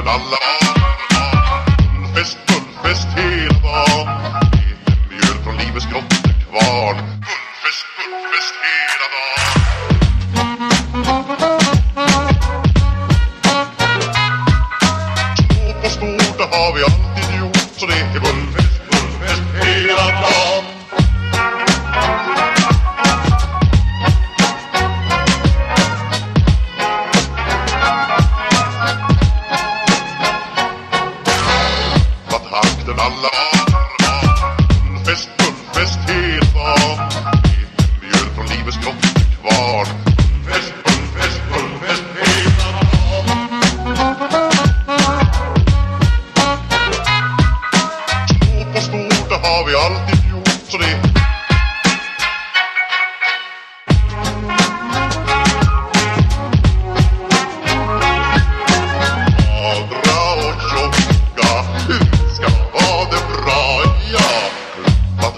Fulltakten alla fullfest hela dagen. Mjöl från livets grottekvarn. Fullfest hela dagen. Stort på stort, det har vi alltid gjort. Så det är fullfest hela dagen. Takten alla fullfest hela dagen. Mjöl från livets grottekvarn. Fullfest hela dagen. Stort på stort, det har vi alltid gjort. Så det magra och tjocka ska ha det bra, ja.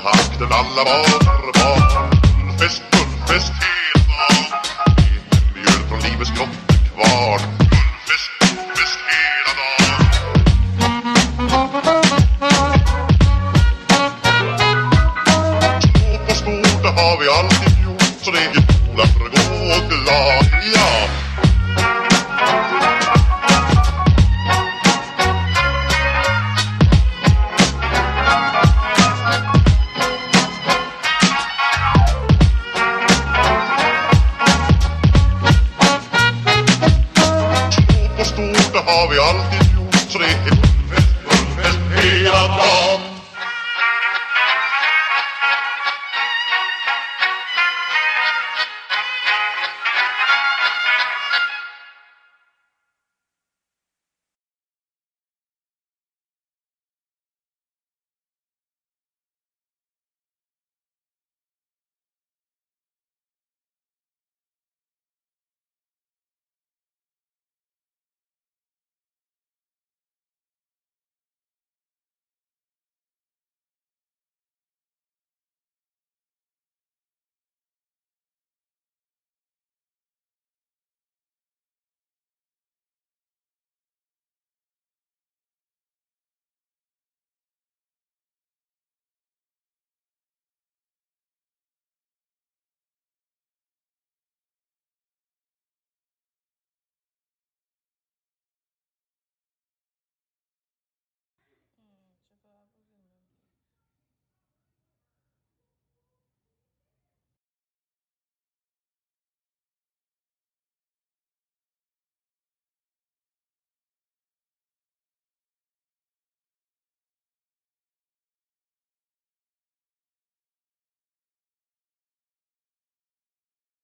Takten alla barn. Fullfest hela dagen. Mjöl från livets grottekvarn. Fullfest hela dagen. Stort på stort, det har vi alla